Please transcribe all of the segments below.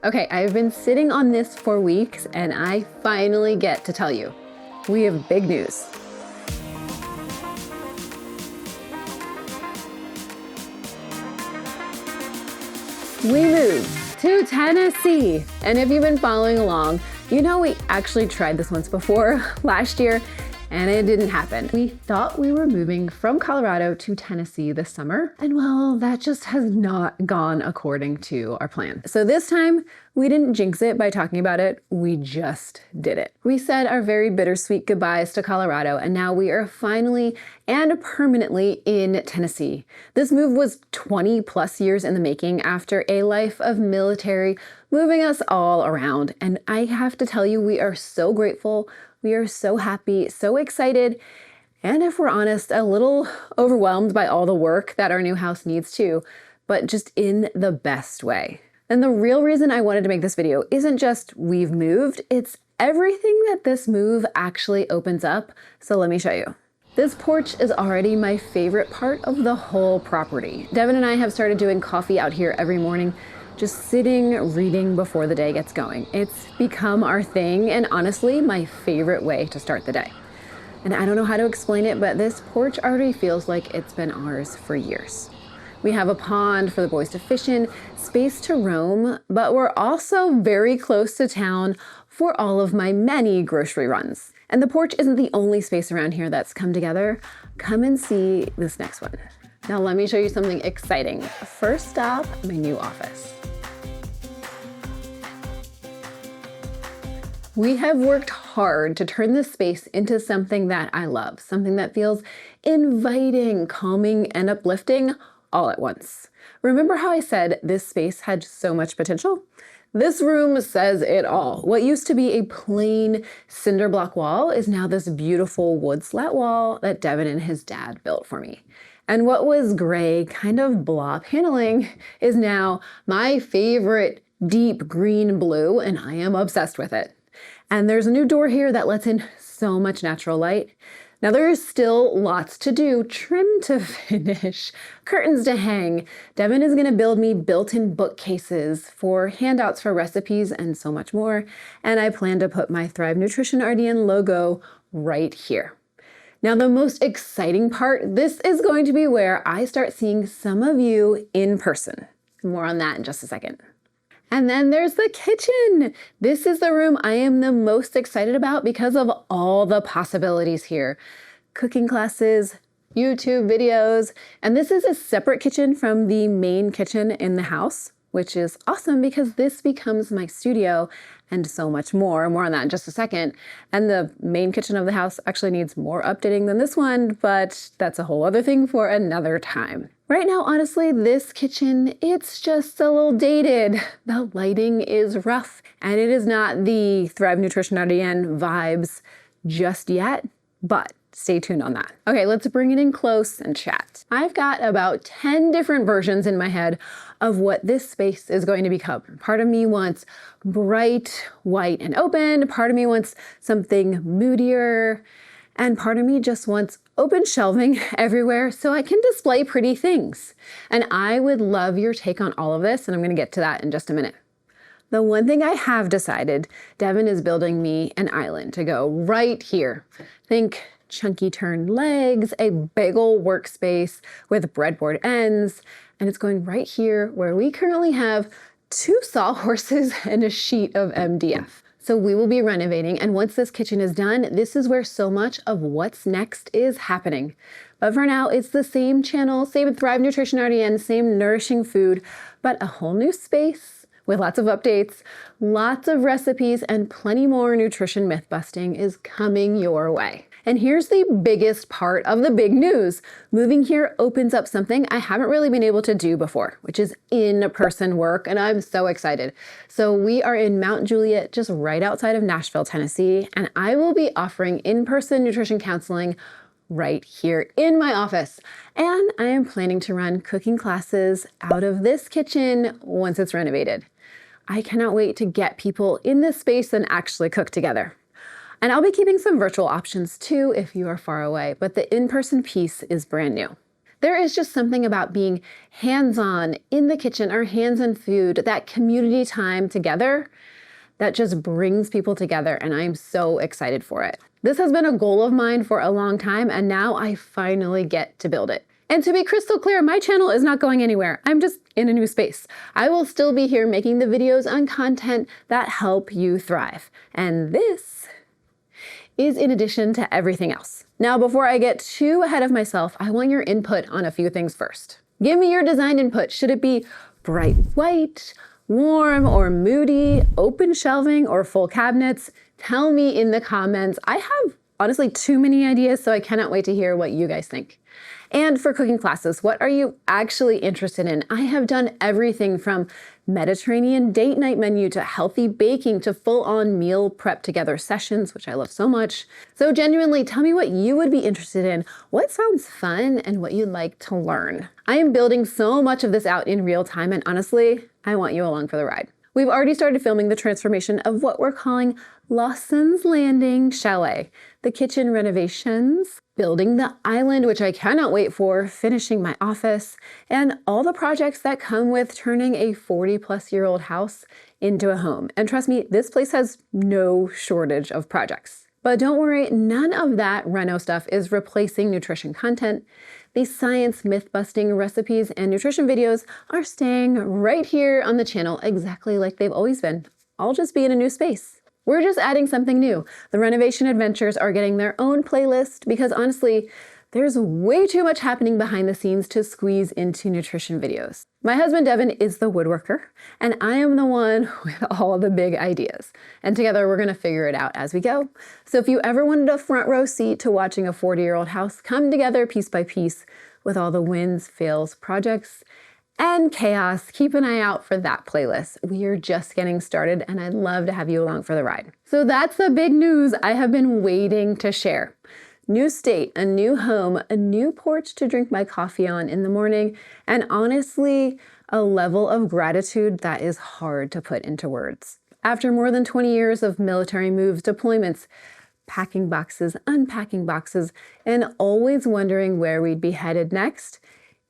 Okay, I've been sitting on this for weeks and I finally get to tell you. We have big news. We moved to Tennessee. And if you've been following along, you know we actually tried this once before last year and it didn't happen. We thought we were moving from Colorado to Tennessee this summer, and well, that just has not gone according to our plan. So this time, we didn't jinx it by talking about it, we just did it. We said our very bittersweet goodbyes to Colorado, and now we are finally and permanently in Tennessee. This move was 20 plus years in the making after a life of military moving us all around, and I have to tell you, we are so grateful. We are so happy, so excited, and if we're honest, a little overwhelmed by all the work that our new house needs too, but just in the best way. And the real reason I wanted to make this video isn't just we've moved, it's everything that this move actually opens up. So let me show you. This porch is already my favorite part of the whole property. Devin and I have started doing coffee out here every morning, just sitting, reading before the day gets going. It's become our thing and honestly, my favorite way to start the day. And I don't know how to explain it, but this porch already feels like it's been ours for years. We have a pond for the boys to fish in, space to roam, but we're also very close to town for all of my many grocery runs. And the porch isn't the only space around here that's come together. Come and see this next one. Now let me show you something exciting. First stop, my new office. We have worked hard to turn this space into something that I love, something that feels inviting, calming, and uplifting all at once. Remember how I said this space had so much potential? This room says it all. What used to be a plain cinder block wall is now this beautiful wood slat wall that Devin and his dad built for me. And what was gray, kind of blah paneling is now my favorite deep green blue, and I am obsessed with it. And there's a new door here that lets in so much natural light. Now there is still lots to do, trim to finish, curtains to hang. Devin is gonna build me built-in bookcases for handouts for recipes and so much more. And I plan to put my Thrive Nutrition RDN logo right here. Now the most exciting part, this is going to be where I start seeing some of you in person. More on that in just a second. And then there's the kitchen. This is the room I am the most excited about because of all the possibilities here. Cooking classes, YouTube videos, and this is a separate kitchen from the main kitchen in the house, which is awesome because this becomes my studio and so much more. More on that in just a second. And the main kitchen of the house actually needs more updating than this one, but that's a whole other thing for another time. Right now, honestly, this kitchen, it's just a little dated. The lighting is rough, and it is not the Thrive Nutrition RDN vibes just yet, but stay tuned on that. Okay, let's bring it in close and chat. I've got about 10 different versions in my head of what this space is going to become. Part of me wants bright, white, and open. Part of me wants something moodier. And part of me just wants open shelving everywhere so I can display pretty things. And I would love your take on all of this, and I'm gonna get to that in just a minute. The one thing I have decided, Devin is building me an island to go right here. Think chunky turned legs, a big ol' workspace with breadboard ends, and it's going right here where we currently have 2 sawhorses and a sheet of MDF. So we will be renovating, and once this kitchen is done, this is where so much of what's next is happening. But for now, it's the same channel, same Thrive Nutrition RDN, same nourishing food, but a whole new space with lots of updates, lots of recipes, and plenty more nutrition myth busting is coming your way. And here's the biggest part of the big news. Moving here opens up something I haven't really been able to do before, which is in-person work, and I'm so excited. So we are in Mount Juliet, just right outside of Nashville, Tennessee, and I will be offering in-person nutrition counseling right here in my office. And I am planning to run cooking classes out of this kitchen once it's renovated. I cannot wait to get people in this space and actually cook together. And I'll be keeping some virtual options too if you are far away, but the in-person piece is brand new. There is just something about being hands-on in the kitchen or hands on food, that community time together that just brings people together, and I'm so excited for it. This has been a goal of mine for a long time, and now I finally get to build it. And to be crystal clear, my channel is not going anywhere. I'm just in a new space. I will still be here making the videos on content that help you thrive. And this is in addition to everything else. Now, before I get too ahead of myself, I want your input on a few things first. Give me your design input. Should it be bright white, warm or moody, open shelving or full cabinets? Tell me in the comments. I have honestly too many ideas, so I cannot wait to hear what you guys think. And for cooking classes, what are you actually interested in? I have done everything from Mediterranean date night menu to healthy baking to full-on meal prep together sessions, which I love so much. So genuinely, tell me what you would be interested in, what sounds fun, and what you'd like to learn. I am building so much of this out in real time, and honestly, I want you along for the ride. We've already started filming the transformation of what we're calling Lawson's Landing Chalet, the kitchen renovations, building the island, which I cannot wait for, finishing my office, and all the projects that come with turning a 40-plus-year-old house into a home. And trust me, this place has no shortage of projects. But don't worry, none of that reno stuff is replacing nutrition content. These science myth-busting recipes and nutrition videos are staying right here on the channel exactly like they've always been. I'll just be in a new space. We're just adding something new. The renovation adventures are getting their own playlist because honestly, there's way too much happening behind the scenes to squeeze into nutrition videos. My husband Devin is the woodworker, and I am the one with all the big ideas. And together we're gonna figure it out as we go. So if you ever wanted a front row seat to watching a 40-year-old house come together piece by piece with all the wins, fails, projects, and chaos, keep an eye out for that playlist. We are just getting started, and I'd love to have you along for the ride. So that's the big news I have been waiting to share. New state, a new home, a new porch to drink my coffee on in the morning, and honestly, a level of gratitude that is hard to put into words. After more than 20 years of military moves, deployments, packing boxes, unpacking boxes, and always wondering where we'd be headed next,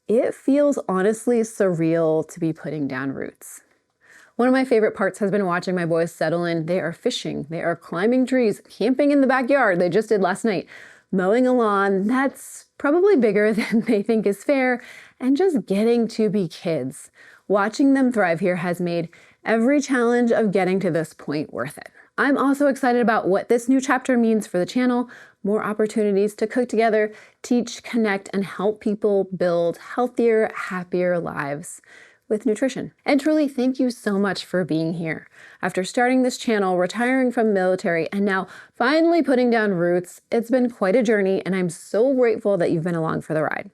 it feels honestly surreal to be putting down roots. One of my favorite parts has been watching my boys settle in. They are fishing, they are climbing trees, camping in the backyard, they just did last night, mowing a lawn that's probably bigger than they think is fair, and just getting to be kids. Watching them thrive here has made every challenge of getting to this point worth it. I'm also excited about what this new chapter means for the channel, more opportunities to cook together, teach, connect, and help people build healthier, happier lives with nutrition. And truly, thank you so much for being here. After starting this channel, retiring from military, and now finally putting down roots, it's been quite a journey, and I'm so grateful that you've been along for the ride.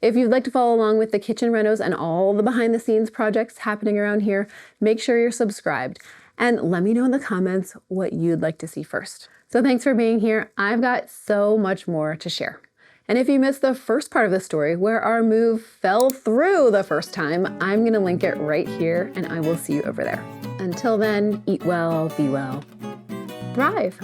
If you'd like to follow along with the kitchen renos and all the behind-the-scenes projects happening around here, make sure you're subscribed. And let me know in the comments what you'd like to see first. So thanks for being here. I've got so much more to share. And if you missed the first part of the story where our move fell through the first time, I'm gonna link it right here and I will see you over there. Until then, eat well, be well, thrive.